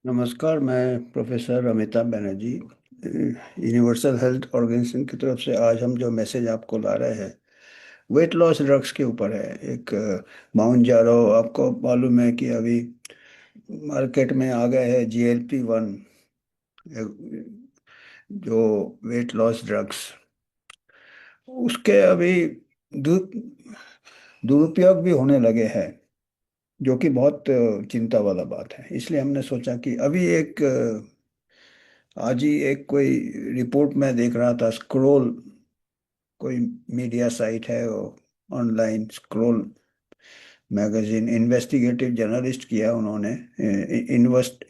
नमस्कार। मैं professor Amitabh Banerjee universal health organization की तरफ से आज हम जो मैसेज आपको ला रहे हैं वेट लॉस ड्रग्स के ऊपर है। एक माउंट जारो, आपको मालूम है कि अभी मार्केट में आ गए हैं GLP-1 जो वेट लॉस ड्रग्स। उसके अभी दु, दुरुपयोग भी होने लगे हैं, जो कि बहुत चिंता वाला बात है। इसलिए हमने सोचा कि अभी आज ही एक कोई रिपोर्ट में देख रहा था, स्क्रोल कोई मीडिया साइट है, online scroll magazine, investigative journalist किया उन्होंने।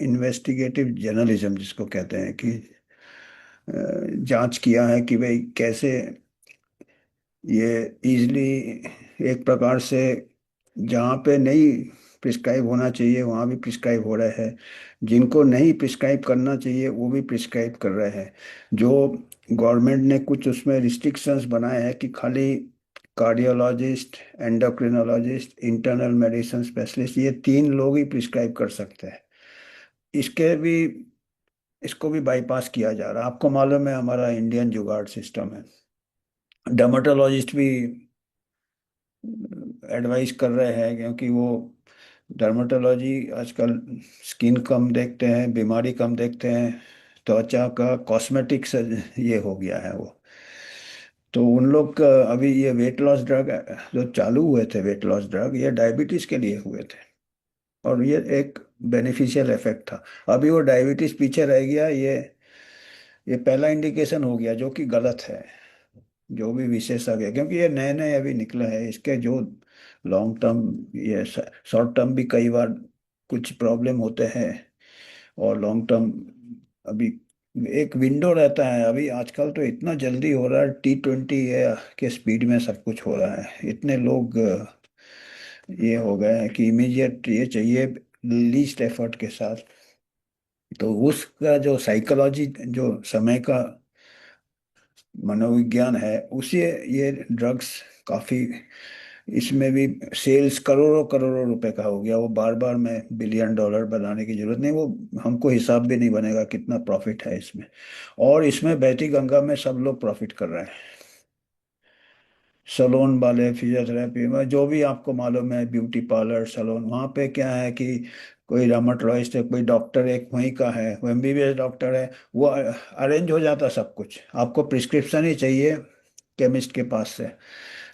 इन्वेस्टिगेटिव जर्नलिज्म जिसको कहते हैं कि जांच किया है कि भाई कैसे ये इजली एक प्रकार से जहाँ पे नहीं प्रिस्क्राइब होना चाहिए वहाँ भी प्रिस्क्राइब हो रहा है, जिनको नहीं प्रिस्क्राइब करना चाहिए वो भी प्रिस्क्राइब कर रहे हैं। जो गवर्नमेंट ने कुछ उसमें रिस्ट्रिक्शंस बनाए हैं कि खाली cardiologist, endocrinologist, internal medicine specialist, ये तीन लोग ही प्रिस्क्राइब कर सकते हैं। इसके भी इसको भी बाईपास किया जा रहा है। आपको मालूम है हमारा इंडियन जुगाड़ सिस्टम है। डर्मेटोलॉजिस्ट भी एडवाइस कर रहे हैं, क्योंकि वो डर्मेटोलॉजी आजकल स्किन कम देखते हैं, बीमारी कम देखते हैं, त्वचा का कॉस्मेटिक्स ये हो गया है वो। तो उन लोग का अभी ये वेट लॉस ड्रग जो चालू हुए थे, वेट लॉस ड्रग ये डायबिटीज के लिए हुए थे, और ये एक बेनिफिशियल इफेक्ट था। अभी वो डायबिटीज पीछे रह गया। ये पहला इंडिकेशन हो गया, जो कि गलत है। जो भी विशेषज्ञ, क्योंकि ये नए नए अभी निकले हैं, इसके जो लॉन्ग टर्म, ये शॉर्ट टर्म भी कई बार कुछ प्रॉब्लम होते हैं, और लॉन्ग टर्म अभी एक विंडो रहता है। अभी आजकल तो इतना जल्दी हो रहा है, T20 के स्पीड में सब कुछ हो रहा है। इतने लोग ये हो गए हैं कि इमीडिएट ये चाहिए, लीस्ट एफर्ट के साथ। तो उसका जो साइकोलॉजी, जो समय का मनोविज्ञान है, उसे ये ड्रग्स काफी, इसमें भी सेल्स करोड़ों करोड़ों रुपए का हो गया। वो बार बार में $1 बिलियन बनाने की जरूरत नहीं। वो हमको हिसाब भी नहीं बनेगा कितना प्रॉफिट है इसमें। और इसमें बहती गंगा में सब लोग प्रॉफिट कर रहे हैं। सलोन वाले, फिजियोथेरेपी में, जो भी आपको मालूम है, ब्यूटी पार्लर, सलोन, वहाँ पे क्या है कि कोई रामाटोलॉजिस्ट है, कोई डॉक्टर एक वहीं का है, वो MBBS डॉक्टर है, वो अरेंज हो जाता सब कुछ। आपको प्रिस्क्रिप्शन ही चाहिए केमिस्ट के पास से,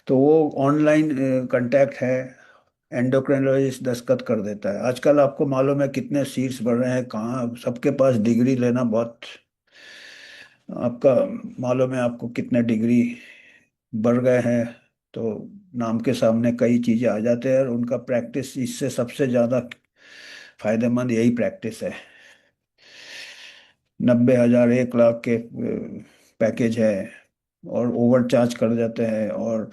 तो वो ऑनलाइन कांटेक्ट है, एंडोक्रिनोलॉजिस्ट दस्तखत कर देता है। आजकल आपको मालूम है कितने सीट्स बढ़ रहे हैं, कहाँ सबके पास डिग्री लेना बहुत, आपका मालूम है आपको कितने डिग्री बढ़ गए हैं। तो नाम के सामने कई चीजें आ जाते हैं, और उनका प्रैक्टिस इससे सबसे ज्यादा फायदेमंद यही प्रैक्टिस है। 90,000, 1 लाख के पैकेज है, और ओवर चार्ज कर जाते हैं, और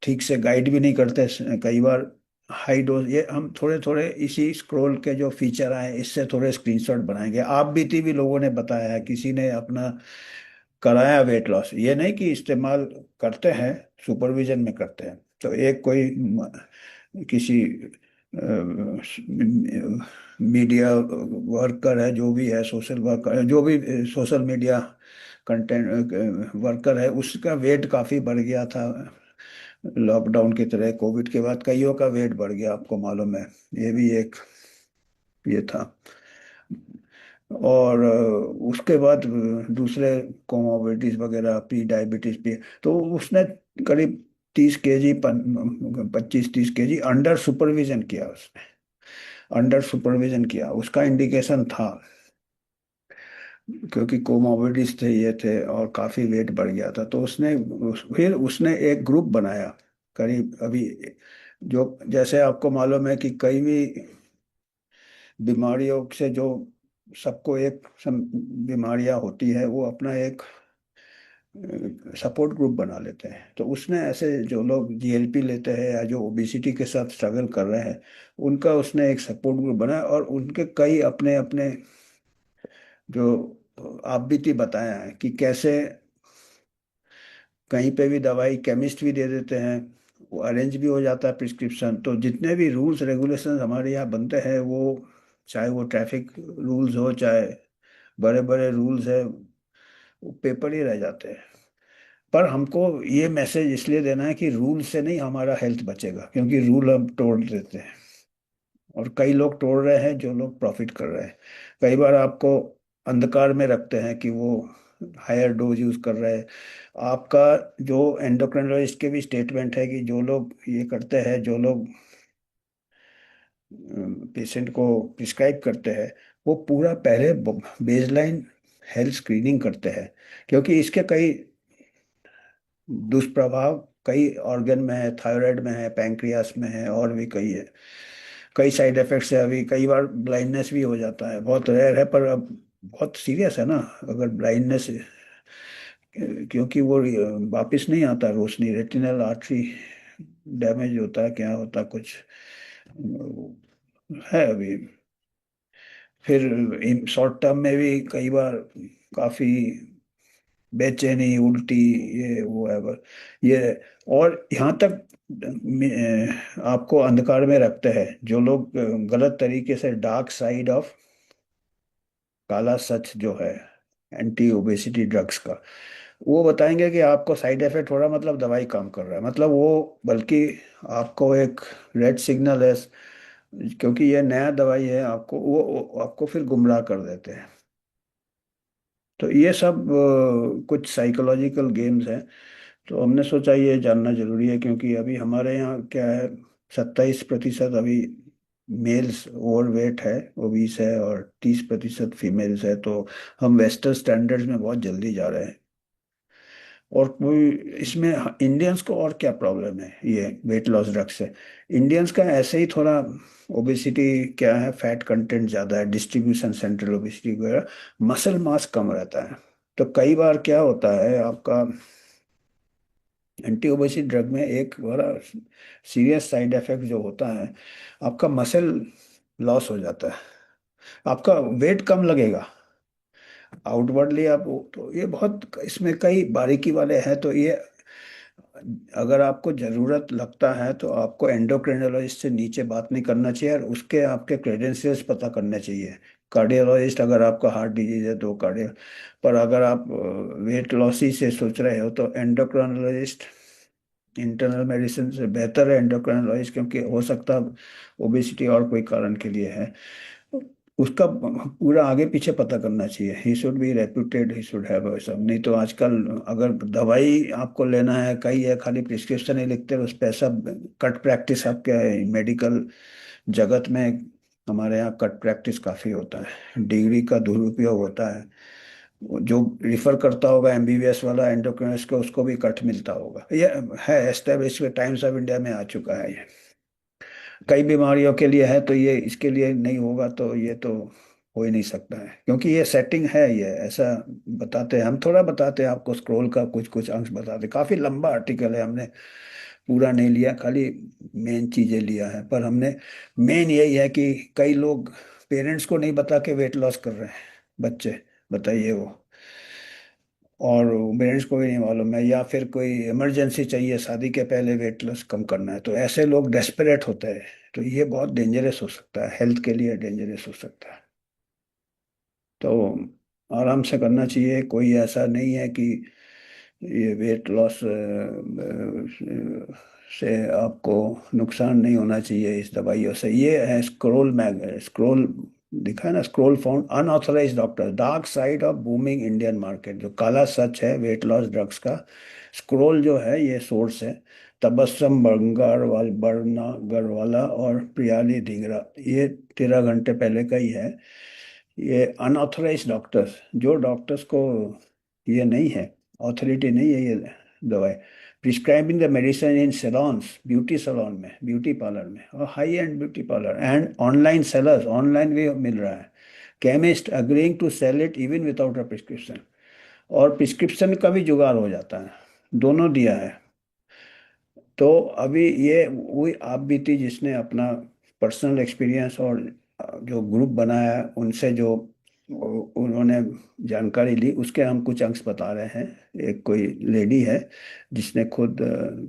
ठीक से गाइड भी नहीं करते कई बार। हाई डोज, ये हम थोड़े थोड़े इसी स्क्रॉल के जो फीचर आए इससे थोड़े स्क्रीनशॉट बनाएंगे। आप बीती भी लोगों ने बताया है, किसी ने अपना कराया वेट लॉस, ये नहीं कि इस्तेमाल करते हैं, सुपरविजन में करते हैं। तो एक कोई किसी मीडिया वर्कर है, जो भी है, सोशल वर्कर है, जो भी सोशल मीडिया कंटेंट वर्कर है, उसका वेट काफी बढ़ गया था। लॉकडाउन की तरह कोविड के बाद कईयों का वेट बढ़ गया, आपको मालूम है। ये भी एक ये था। और उसके बाद दूसरे कोमोबिडिटीज वगैरह, प्री डायबिटीज भी। तो उसने करीब 30 kg, 25-30 kg अंडर सुपरविजन किया उसने। अंडर सुपरविजन किया, उसका इंडिकेशन था, क्योंकि कोमोबिडिटीज थे, ये थे, और काफी वेट बढ़ गया था। तो फिर उसने एक ग्रुप बनाया, करीब अभी, जो जैसे आपको मालूम है कि कई भी बीमारियों से जो सबको एक बीमारियां होती है, वो अपना एक सपोर्ट ग्रुप बना लेते हैं। तो उसने ऐसे जो लोग GLP लेते हैं या जो ओबिसिटी के साथ स्ट्रगल कर रहे हैं, उनका उसने एक सपोर्ट ग्रुप बनाया, और उनके कई अपने अपने जो आप बीती बताया है कि कैसे कहीं पे भी दवाई केमिस्ट भी दे देते हैं, वो अरेंज भी हो जाता है प्रिस्क्रिप्शन। तो जितने भी रूल्स रेगुलेशंस हमारे यहाँ बनते हैं, वो चाहे वो ट्रैफिक रूल्स हो, चाहे बड़े बड़े रूल्स है, वो पेपर ही रह जाते हैं। पर हमको ये मैसेज इसलिए देना है कि रूल से नहीं हमारा हेल्थ बचेगा, क्योंकि रूल हम तोड़ देते हैं, और कई लोग तोड़ रहे हैं जो लोग प्रॉफिट कर रहे हैं। कई बार आपको अंधकार में रखते हैं कि वो हायर डोज यूज कर रहे हैं। आपका जो एंडोक्रिनोलॉजिस्ट के भी स्टेटमेंट है कि जो लोग ये करते हैं, जो लोग पेशेंट को प्रिस्क्राइब करते हैं, वो पूरा पहले बेसलाइन हेल्थ स्क्रीनिंग करते हैं, क्योंकि इसके कई दुष्प्रभाव कई ऑर्गन में है, थायराइड में है, पैंक्रियास में है, और भी कई है। कई साइड इफेक्ट्स है, अभी कई बार ब्लाइंडनेस भी हो जाता है, बहुत रेयर है पर अब बहुत सीरियस है ना। अगर ब्लाइंडनेस, क्योंकि वो वापस नहीं आता रोशनी, रेटिनल आर्टरी डैमेज होता है, क्या होता कुछ है अभी। फिर इन शॉर्ट टर्म में भी कई बार काफी बेचैनी, उल्टी, ये वो है ये। और यहाँ तक आपको अंधकार में रखते हैं जो लोग गलत तरीके से डार्क साइड ऑफ, काला सच जो है एंटी ओबेसिटी ड्रग्स का, वो बताएंगे कि आपको साइड इफेक्ट हो रहा है, मतलब दवाई काम कर रहा है, मतलब वो बल्कि आपको एक रेड सिग्नल है, क्योंकि ये नया दवाई है, आपको वो आपको फिर गुमराह कर देते हैं। तो ये सब कुछ साइकोलॉजिकल गेम्स हैं। तो हमने सोचा ये जानना जरूरी है, क्योंकि अभी हमारे यहाँ क्या है, 27% अभी मेल्स ओवरवेट है, ओबीस है, और 30% फीमेल्स है। तो हम वेस्टर्न स्टैंडर्ड्स में बहुत जल्दी जा रहे हैं। और कोई इसमें इंडियंस को और क्या प्रॉब्लम है ये वेट लॉस ड्रग से? इंडियंस का ऐसे ही थोड़ा ओबेसिटी क्या है, फैट कंटेंट ज़्यादा है, डिस्ट्रीब्यूशन सेंट्रल ओबेसिटी वगैरह, मसल मास कम रहता है। तो कई बार क्या होता है, आपका एंटी ओबेसिटी ड्रग में एक बड़ा सीरियस साइड इफेक्ट जो होता है, आपका मसल लॉस हो जाता है, आपका वेट कम लगेगा आउटवर्डली आप। तो ये बहुत इसमें कई बारीकी वाले हैं। तो ये अगर आपको जरूरत लगता है तो आपको एंडोक्रिनोलॉजिस्ट से नीचे बात नहीं करना चाहिए, और उसके आपके क्रेडेंशियल्स पता करने चाहिए। कार्डियोलॉजिस्ट अगर आपका हार्ट डिजीज है तो कार्डियो, पर अगर आप वेट लॉस ही से सोच रहे हो तो एंडोक्रिनोलॉजिस्ट, इंटरनल मेडिसिन से बेहतर है एंडोक्रिनोलॉजिस्ट, क्योंकि हो सकता है ओबेसिटी और कोई कारण के लिए है। उसका पूरा आगे पीछे पता करना चाहिए। He should be reputed, he should have सब। नहीं तो आजकल अगर दवाई आपको लेना है, कई है खाली प्रिस्क्रिप्शन ही लिखते हैं, उस पैसा कट प्रैक्टिस आपके मेडिकल जगत में, हमारे यहाँ कट प्रैक्टिस काफी होता है, डिग्री का दुरुपयोग होता है। जो रिफर करता होगा एमबीबीएस वाला एंडोक्रिनोलॉजिस्ट को, उसको भी कट मिलता होगा। ये है एस्टेब्लिश, टाइम्स ऑफ इंडिया में आ चुका है ये। कई बीमारियों के लिए है, तो ये इसके लिए नहीं होगा तो ये तो हो ही नहीं सकता है, क्योंकि ये सेटिंग है, ये ऐसा बताते हैं। हम थोड़ा बताते हैं आपको, स्क्रोल का कुछ कुछ अंश बताते, काफी लंबा आर्टिकल है, हमने पूरा नहीं लिया, खाली मेन चीजें लिया है। पर हमने मेन यही है कि कई लोग पेरेंट्स को नहीं बता के वेट लॉस कर रहे हैं बच्चे, बताइए वो। और पेरेंट्स को भी नहीं मालूम है, या फिर कोई इमरजेंसी चाहिए, शादी के पहले वेट लॉस कम करना है, तो ऐसे लोग डेस्परेट होते हैं। तो ये बहुत डेंजरस हो सकता है, हेल्थ के लिए डेंजरस हो सकता है। तो आराम से करना चाहिए, कोई ऐसा नहीं है कि ये वेट लॉस से आपको नुकसान नहीं होना चाहिए इस दवाइयों से। ये है स्क्रोल मैग, स्क्रोल दिखा है ना, scroll found unauthorized doctor, dark side of booming Indian market, जो काला सच है वेट लॉस ड्रग्स का। स्क्रोल जो है ये सोर्स है, तबस्सुम बरनागरवाला और प्रियाली धिंगरा, ये 13 घंटे पहले का ही है। ये अनऑथराइज्ड डॉक्टर्स, जो डॉक्टर्स को ये नहीं है, ऑथोरिटी नहीं है ये दवाई, prescribing the medicine in salons, beauty salon में, ब्यूटी पार्लर में, और high end beauty parlour, and online sellers, online भी मिल रहा है। Chemist agreeing to sell it even without a prescription, और प्रिस्क्रिप्शन का भी जुगाड़ हो जाता है, दोनों दिया है। तो अभी ये वही आप बीती जिसने अपना पर्सनल एक्सपीरियंस और जो ग्रुप बनाया है, उनसे जो उन्होंने जानकारी ली, उसके हम कुछ अंश बता रहे हैं। एक कोई लेडी है जिसने खुद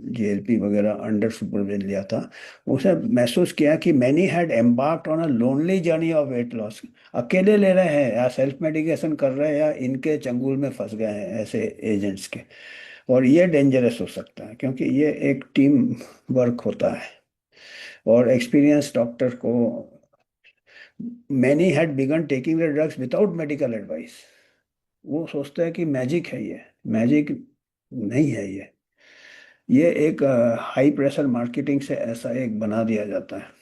जीएलपी वगैरह अंडर सुपरविजन लिया था। उसने महसूस किया कि many had embarked on a lonely journey of weight loss. अकेले ले रहे हैं या सेल्फ मेडिकेशन कर रहे हैं या इनके चंगुल में फंस गए हैं ऐसे एजेंट्स के। और ये डेंजरस हो सकता है क्योंकि ये एक टीम वर्क होता है। और एक्सपीरियंस डॉक्टर को, many had begun taking the drugs without medical advice. वो सोचते हैं कि मैजिक है ये। मैजिक नहीं है ये एक हाई प्रेशर मार्केटिंग से ऐसा एक बना दिया जाता है।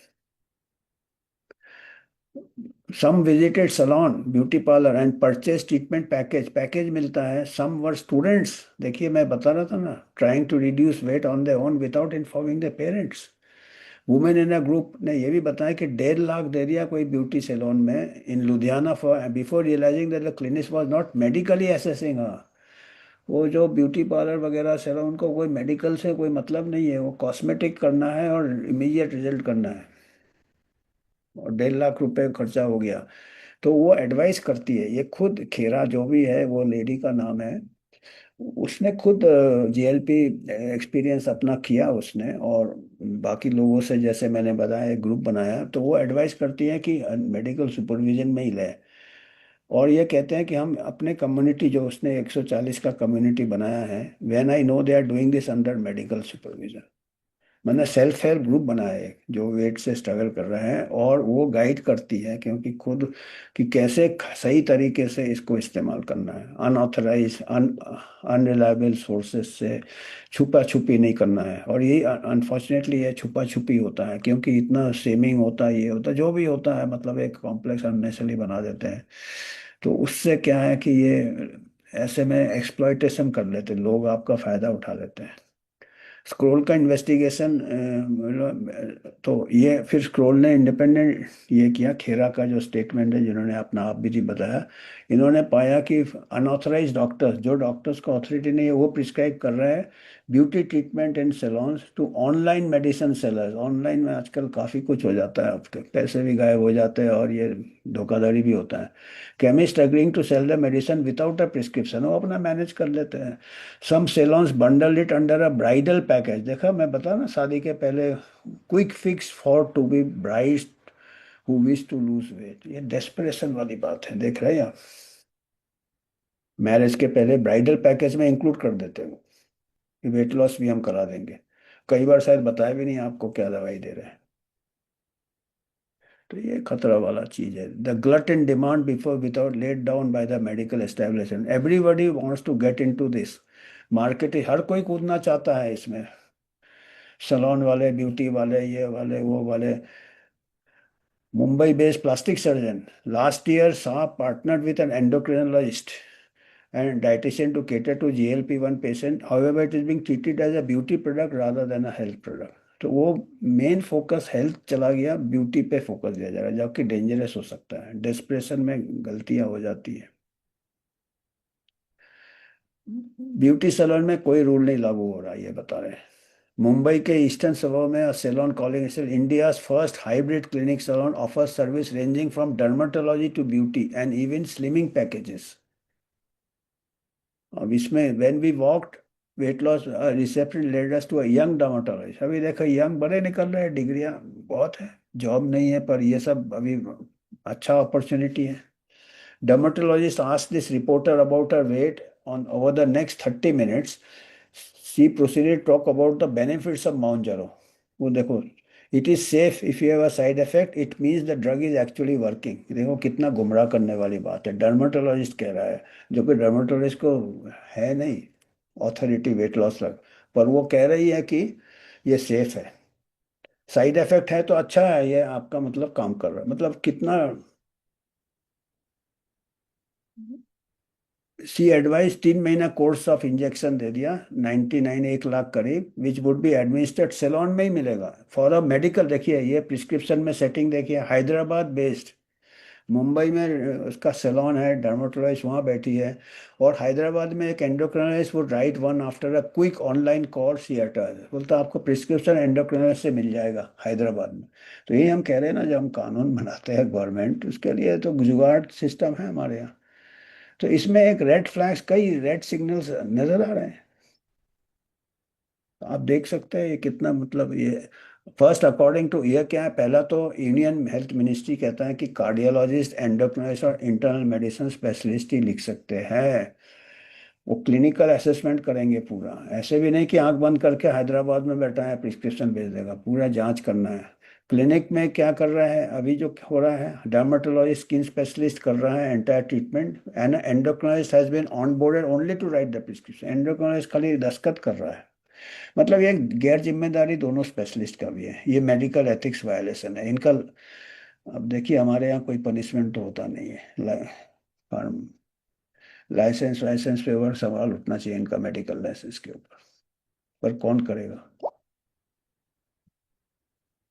Some visited salon beauty parlour and purchase treatment package. Package मिलता है। सम वर स्टूडेंट्स, देखिए मैं बता रहा था ना, trying to reduce weight on their own without informing the parents. Women in a group ने यह भी बताया कि 1.5 लाख दे दिया कोई ब्यूटी सैलून में in Ludhiana for before realising that the clinic was not medically assessing. वो जो ब्यूटी पार्लर वगैरह सैलून को कोई मेडिकल से कोई मतलब नहीं है, वो कॉस्मेटिक करना है और इमीडिएट रिजल्ट करना है। और 1.5 लाख रुपए खर्चा हो गया। तो वो एडवाइस करती है, ये खुद खेरा जो भी है, वो लेडी का नाम है, उसने खुद जीएलपी एक्सपीरियंस अपना किया उसने। और बाकी लोगों से, जैसे मैंने बताया, एक ग्रुप बनाया, तो वो एडवाइस करती है कि मेडिकल सुपरविजन में ही ले। और ये कहते हैं कि हम अपने कम्युनिटी, जो उसने 140 का कम्युनिटी बनाया है, when I know they are doing this under medical supervision. मैंने सेल्फ हेल्प ग्रुप बनाया है जो वेट से स्ट्रगल कर रहे हैं, और वो गाइड करती है क्योंकि खुद कि कैसे सही तरीके से इसको इस्तेमाल करना है। अनऑथराइज अनरिलायबल सोर्सेज से छुपा छुपी नहीं करना है। और यही अनफॉर्चुनेटली ये छुपा छुपी होता है क्योंकि इतना सेमिंग होता है, ये होता है जो भी होता है, मतलब एक कॉम्प्लेक्स अननेसेसरी बना देते हैं। तो उससे क्या है कि ये ऐसे में एक्सप्लॉइटेशन कर लेते हैं लोग, आपका फायदा उठा लेते हैं। स्क्रोल का इन्वेस्टिगेशन, तो ये फिर स्क्रोल ने इंडिपेंडेंट ये किया, खेरा का जो स्टेटमेंट है, जिन्होंने अपना आप भी जी बताया, इन्होंने पाया कि अनऑथराइज डॉक्टर्स, जो डॉक्टर्स को अथॉरिटी नहीं है, वो प्रिस्क्राइब कर रहे हैं beauty treatment in salons to online medicine sellers. Online में आजकल काफ़ी कुछ हो जाता है, आपके पैसे भी गायब हो जाते हैं और ये धोखाधड़ी भी होता है। Chemist agreeing to sell the medicine without a prescription, वो अपना मैनेज कर लेते हैं। Some salons bundle it under a bridal package. देखा, मैं बता ना, शादी के पहले quick fix for to be bride who wish to lose weight. ये डेस्परेशन वाली बात है, देख रहे हैं आप। मैरिज के पहले ब्राइडल पैकेज में इंक्लूड कर देते हो कि वेट लॉस भी हम करा देंगे। कई बार शायद बताया भी नहीं आपको क्या दवाई दे रहे हैं। तो ये खतरा वाला चीज है। The glut in demand before without let down by the medical establishment. Everybody wants to get into this market. हर कोई कूदना चाहता है इसमें, सलोन वाले, ब्यूटी वाले, ये वाले, वो वाले। Mumbai based plastic surgeon last year सा partnered with an endocrinologist and dietitian to cater to GLP-1 patient. However, it is being treated as a beauty product rather than a health product. तो वो main focus health चला गया, beauty पे focus दिया जा रहा है, जबकि डेंजरस हो सकता है। डेस्परेशन में गलतियां हो जाती है। ब्यूटी सैलून में कोई रूल नहीं लागू हो रहा, ये बता रहे हैं। मुंबई के ईस्टर्न सबर्ब में salon calling India first hybrid clinic salon offers service ranging from dermatology to beauty and even slimming packages. अब इसमें when we walked weight loss reception led us to a young dermatologist. अभी देखो young बड़े निकल रहे हैं, डिग्रियां बहुत है, जॉब नहीं है, पर ये सब अभी अच्छा अपॉर्चुनिटी है। Dermatologist asked this reporter about her weight on over the next 30 minutes। She proceeded talk about the benefits of mount. वो देखो, it is safe if you have a side effect it means the drug is actually working. देखो कितना गुमराह करने वाली बात है, dermatologist कह रहा है, जो कि डर्मेटोलॉजिस्ट को है नहीं ऑथोरिटी वेट लॉस ड्रग, पर वो कह रही है कि ये सेफ है। साइड इफेक्ट है तो अच्छा है, ये आपका मतलब काम कर रहा है, मतलब कितना। सी एडवाइस 3 महीना कोर्स ऑफ इंजेक्शन दे दिया, 99, 1 लाख करीब, which would be administered salon में ही मिलेगा फॉर अ मेडिकल। देखिए ये प्रिस्क्रिप्शन में सेटिंग देखिए, हैदराबाद बेस्ड मुंबई में उसका सैलून है, डर्मेटोलॉजिस्ट वहाँ बैठी है। और हैदराबाद में एक एंडोक्रिनोलॉजिस्ट वो right one after a quick online course theatre, बोलता आपको प्रिस्क्रिप्शन एंडोक्रिनोलॉजिस्ट से मिल जाएगा हैदराबाद में। तो यही हम कह रहे हैं ना, जब हम कानून बनाते हैं गवर्नमेंट, उसके लिए तो जुगाड़ सिस्टम है हमारे यहाँ। तो इसमें एक रेड फ्लैग्स, कई रेड सिग्नल्स नजर आ रहे हैं। तो आप देख सकते हैं ये कितना, मतलब ये फर्स्ट अकॉर्डिंग टू, ये क्या है, पहला तो इंडियन हेल्थ मिनिस्ट्री कहता है कि कार्डियोलॉजिस्ट, एंडोक्रिनोलॉजिस्ट और इंटरनल मेडिसिन स्पेशलिस्ट ही लिख सकते हैं। वो क्लिनिकल असेसमेंट करेंगे पूरा, ऐसे भी नहीं कि आंख बंद करके हैदराबाद में बैठा है प्रिस्क्रिप्शन भेज देगा, पूरा जांच करना है। क्लिनिक में क्या कर रहा है अभी जो हो रहा है, डर्मेटोलॉजिस्ट स्किन स्पेशलिस्ट कर रहा है entire treatment, and endocrinologist has been onboarded only to write the prescription, endocrinologist खाली दस्तखत कर रहा है। मतलब ये गैर जिम्मेदारी दोनों स्पेशलिस्ट का भी है, ये मेडिकल एथिक्स वायलेशन है इनका। अब देखिए हमारे यहाँ कोई पनिशमेंट तो होता नहीं है, लाइसेंस लाइसेंस पे और सवाल उठना चाहिए इनका, मेडिकल लाइसेंस के ऊपर, पर कौन करेगा।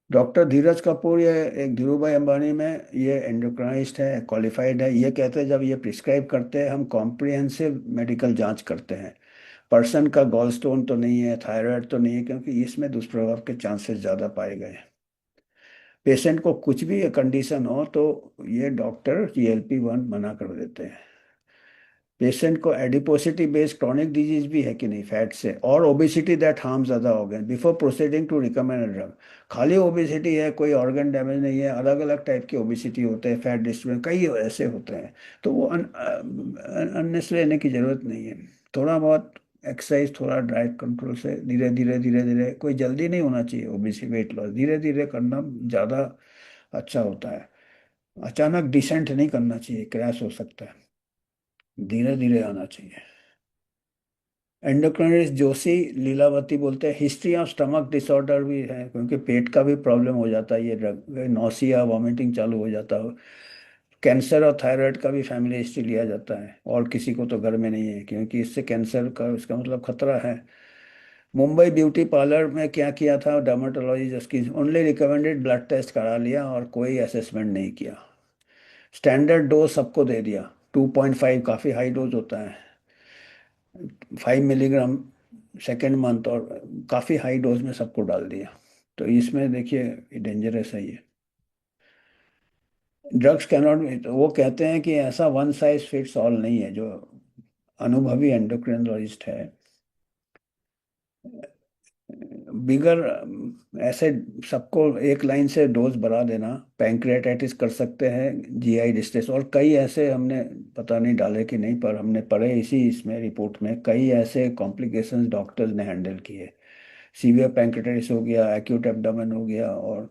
डॉक्टर धीरज कपूर, ये एक धीरू भाई अंबानी में ये एंडोक्राइनिस्ट है, क्वालिफाइड है, ये कहते हैं जब ये प्रिस्क्राइब करते हैं हम कॉम्प्रिहेंसिव मेडिकल जांच करते हैं। पर्सन का गॉल स्टोन तो नहीं है, थायराइड तो नहीं है, क्योंकि इसमें दुष्प्रभाव के चांसेस ज़्यादा पाए गए हैं। पेशेंट को कुछ भी कंडीशन हो तो ये डॉक्टर GLP-1 मना कर देते हैं। पेशेंट को एडिपोसिटी बेस्ड क्रॉनिक डिजीज भी है कि नहीं, फैट से, और obesity that harms other organ before proceeding to recommend drug. खाली ओबेसिटी है, कोई ऑर्गन डैमेज नहीं है, अलग अलग टाइप की ओबेसिटी होते हैं, फैट डिस्ट्रीब्यूशन कई ऐसे होते हैं। तो वो अननेसेसरी लेने की जरूरत नहीं है। थोड़ा बहुत एक्सरसाइज, थोड़ा डाइट कंट्रोल से धीरे धीरे धीरे धीरे, कोई जल्दी नहीं होना चाहिए ओबेसिटी वेट लॉस, धीरे धीरे करना ज़्यादा अच्छा होता है। अचानक डिसेंट नहीं करना चाहिए, क्रैश हो सकता है, धीरे धीरे आना चाहिए। एंडोक्रिनोलॉजिस्ट जोशी लीलावती बोलते हैं हिस्ट्री ऑफ स्टमक डिसऑर्डर भी है, क्योंकि पेट का भी प्रॉब्लम हो जाता है ये ड्रग, नौसिया वॉमिटिंग चालू हो जाता है। कैंसर और थायराइड का भी फैमिली हिस्ट्री लिया जाता है, और किसी को तो घर में नहीं है, क्योंकि इससे कैंसर का इसका मतलब खतरा है। मुंबई ब्यूटी पार्लर में क्या किया था डर्मेटोलॉजिस्ट की, ओनली रिकमेंडेड ब्लड टेस्ट करा लिया और कोई असेसमेंट नहीं किया। स्टैंडर्ड डोज सबको दे दिया, 2.5 काफ़ी हाई डोज होता है, 5 मिलीग्राम सेकेंड मंथ, और काफ़ी हाई डोज में सबको डाल दिया। तो इसमें देखिए डेंजरस है ये। ड्रग्स कैनॉट, वो कहते हैं कि ऐसा वन साइज फिट्स ऑल नहीं है। जो अनुभवी एंडोक्रिनोलॉजिस्ट है, बिगर ऐसे सबको एक लाइन से डोज बढ़ा देना, पैंक्रियाटाइटिस कर सकते हैं, GI डिस्ट्रेस, और कई ऐसे हमने, पता नहीं डाले कि नहीं, पर हमने पढ़े इसी इसमें रिपोर्ट में, कई ऐसे कॉम्प्लिकेशंस डॉक्टर्स ने हैंडल किए। सीवियर पैंक्रियाटाइटिस हो गया, एक्यूट एब्डोमेन हो गया, और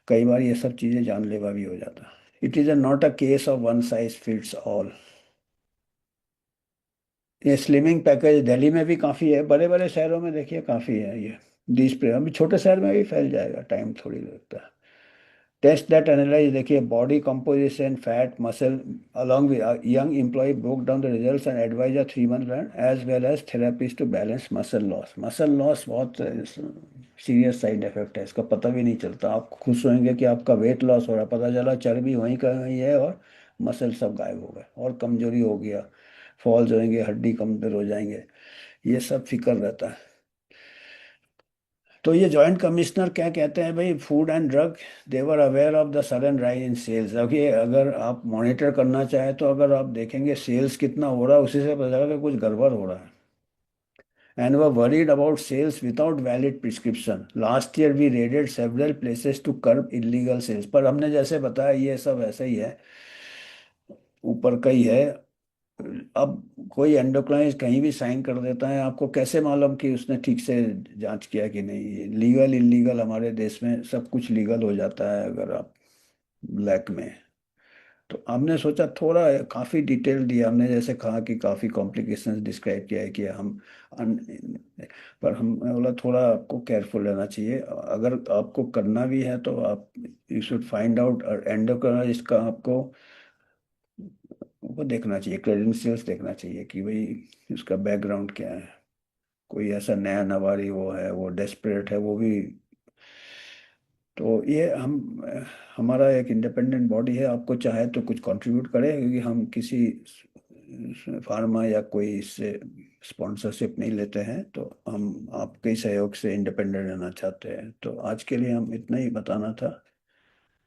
कई बार ये सब चीज़ें जानलेवा भी हो जाता। It is not a case of one size fits all. ये स्लिमिंग पैकेज दिल्ली में भी काफ़ी है, बड़े बड़े शहरों में देखिए काफ़ी है ये। 20 अभी छोटे शहर में भी फैल जाएगा, टाइम थोड़ी लगता है। टेस्ट दैट एनालाइज, देखिए body composition, fat, muscle, along with a young employee broke down the results and advised a 3 month run as well as therapies to balance muscle loss। Muscle loss बहुत serious side effect है, इसका पता भी नहीं चलता। आप खुश होंगे कि आपका वेट लॉस हो रहा है, पता चला चर्बी वहीं का वहीं है, और मसल सब गायब हो गए, और कमजोरी हो गया, फॉल्स होंगे, हड्डी कमजोर हो जाएंगे, ये सब फिक्र रहता है। तो ये जॉइंट कमिश्नर क्या कहते हैं भाई, food and drug, they were aware of the sudden rise in sales. अभी अगर आप मॉनिटर करना चाहें तो अगर आप देखेंगे सेल्स कितना हो रहा है, उसी से पता चलेगा कि कुछ गड़बड़ हो रहा है। And were worried about sales without valid prescription, last year we raided several places to curb illegal sales. पर हमने जैसे बताया ये सब ऐसे ही है, ऊपर का ही है। अब कोई एंडोक्राइन कहीं भी साइन कर देता है, आपको कैसे मालूम कि उसने ठीक से जांच किया कि नहीं। लीगल इलीगल हमारे देश में सब कुछ लीगल हो जाता है अगर आप ब्लैक में। तो हमने सोचा थोड़ा, काफ़ी डिटेल दिया हमने, जैसे कहा कि काफ़ी कॉम्प्लिकेशंस डिस्क्राइब किया है कि हम अन, पर हम बोला थोड़ा आपको केयरफुल रहना चाहिए। अगर आपको करना भी है तो आप, you should find out endocrinologist का, आपको वो देखना चाहिए, क्रेडेंशियल्स देखना चाहिए कि भाई उसका बैकग्राउंड क्या है। कोई ऐसा नया नवारी वो है, वो डेस्परेट है, वो भी तो ये हमारा एक इंडिपेंडेंट बॉडी है, आपको चाहे तो कुछ कंट्रीब्यूट करें, क्योंकि हम किसी फार्मा या कोई इससे स्पॉन्सरशिप नहीं लेते हैं, तो हम आपके ही सहयोग से इंडिपेंडेंट रहना चाहते हैं। तो आज के लिए हम इतना ही बताना था।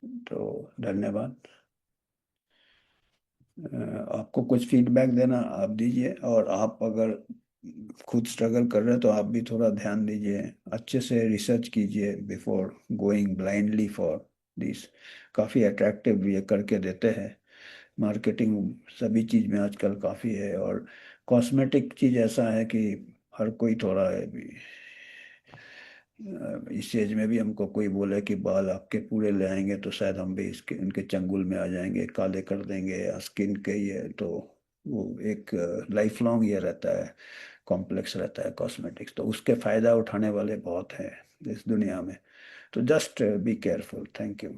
तो धन्यवाद। आपको कुछ फीडबैक देना आप दीजिए, और आप अगर खुद स्ट्रगल कर रहे हैं तो आप भी थोड़ा ध्यान दीजिए, अच्छे से रिसर्च कीजिए before going blindly for this. काफ़ी अट्रैक्टिव ये करके देते हैं, मार्केटिंग सभी चीज़ में आजकल काफ़ी है। और कॉस्मेटिक चीज़ ऐसा है कि हर कोई थोड़ा है भी, इस एज में भी हमको कोई बोले कि बाल आपके पूरे ले आएंगे तो शायद हम भी इसके उनके चंगुल में आ जाएंगे, काले कर देंगे या स्किन के ये तो, वो एक लाइफ लॉन्ग ये रहता है, कॉम्प्लेक्स रहता है कॉस्मेटिक्स। तो उसके फायदा उठाने वाले बहुत हैं इस दुनिया में। तो just be careful. Thank you.